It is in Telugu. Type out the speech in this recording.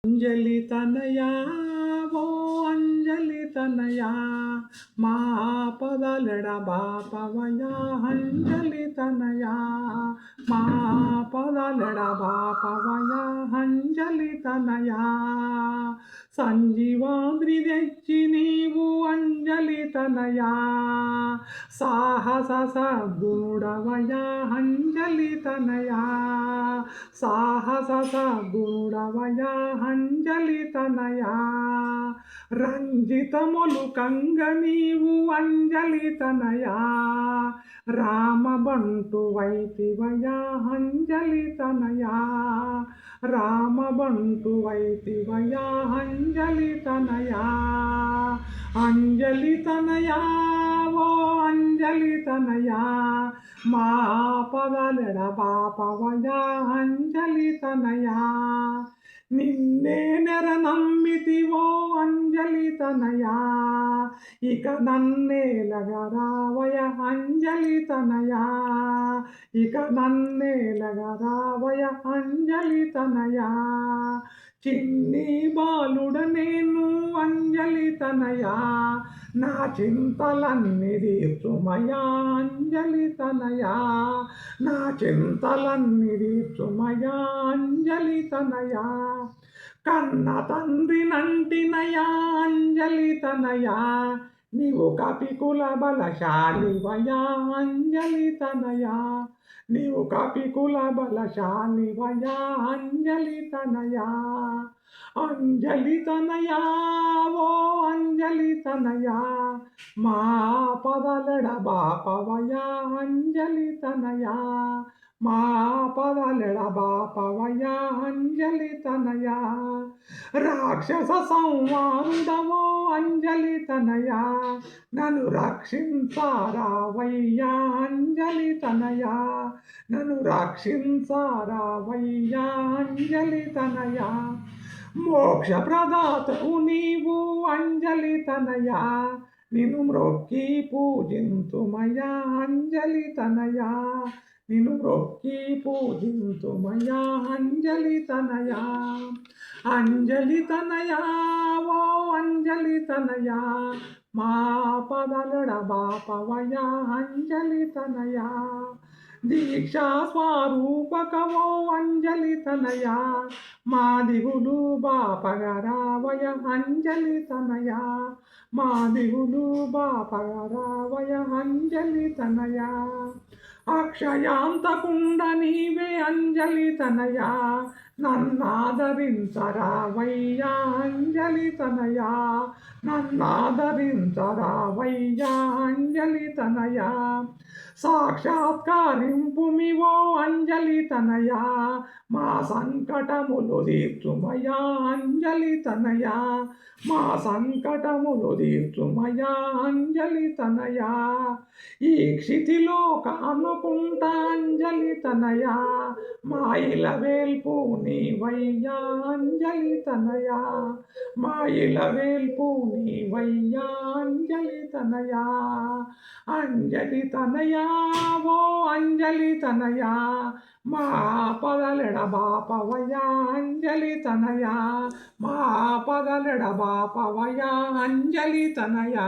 అంజలి తనయా ఓ అంజలి తనయా మా పదలెడ బాపవయా అంజలి తనయా మా పదలెడ బాపవయా అంజలి తనయా సంజీవాద్రి తెచ్చి నీవు అంజలి తనయా సాహస సద్గుణవయా అంజలి తనయా సాహస సద్గుణవయా అంజలి తనయా రంజితములు కంగ నీవు అంజలి తనయా రామబంటు వైతివయా అంజలి తనయా రామబంటు వైతివయా అంజలి తనయా అంజలి తనయా ఓ అంజలి తనయా మా పదలెడ బాపవయా అంజలి తనయా నిన్నే నెర నమ్మితివో అంజలి తనయా ఇక నన్నేలగరావయ అంజలి తనయా ఇక నన్నేలగరావయ అంజలి తనయా చిన్ని బాలుడ నేను అంజలి తనయా నా చింతలన్నీ తీర్చుమయా అంజలి తనయా నా చింతలన్నీ తీర్చుమయా అంజలి తనయా కన్న తండ్రి నంటినయా అంజలి తనయా నీవు కపికుల బలశాలివయా అంజలి తనయా నీవు కపికుల బలశాలివయా అంజలి తనయా అంజలి తనయా ఓ అంజలి తనయా మా పదలెడ బాపవయా అంజలి తనయా మా పదలెడ బాపవయా అంజలి తనయా రాక్షస సంవారుడవో అంజలి తనయా నన్ను రక్షించారావయ్యా అంజలి తనయా నన్ను రక్షించారావయ్యా అంజలి తనయా మోక్ష ప్రదాతవు నీవు అంజలి తనయా నిన్ను మ్రొక్కి పూజింతుమయా అంజలి తనయా నిన్ను మ్రొక్కి పూజింతుమయా అంజలి తనయా అంజలి తనయా ఓ అంజలి తనయా మా పదలెడ బాపవయా అంజలి తనయా దీక్షా స్వరూపకవో అంజలి తనయా మా దిగులు బాపగరావయ అంజలి తనయా మా దిగులు బాపగరావయ అంజలి తనయా అక్షయాంతకుండ నీవే అంజలి తనయా నన్నాదరించరావయ్యా అంజలి తనయా నన్నాదరించరావయ్యా అంజలి తనయా సాక్షాత్కారింపుమివో అంజలి తనయా మా సంకటములు తీర్చుమయా అంజలి తనయా మా సంకటములు తీర్చుమయా అంజలి తనయా ఈ క్షితిలో కానుకుంటా అంజలి తనయా మా ఇలవేల్పు నీవయ్యా అంజలి తనయా మా ఇలవేల్పు నీవయ్యా అంజలి తనయా అంజలి తనయా ఓ అంజలి తనయా మా పదలెడ బాపవయా అంజలి తనయా మా పదలెడ బాపవయా అంజలి తనయా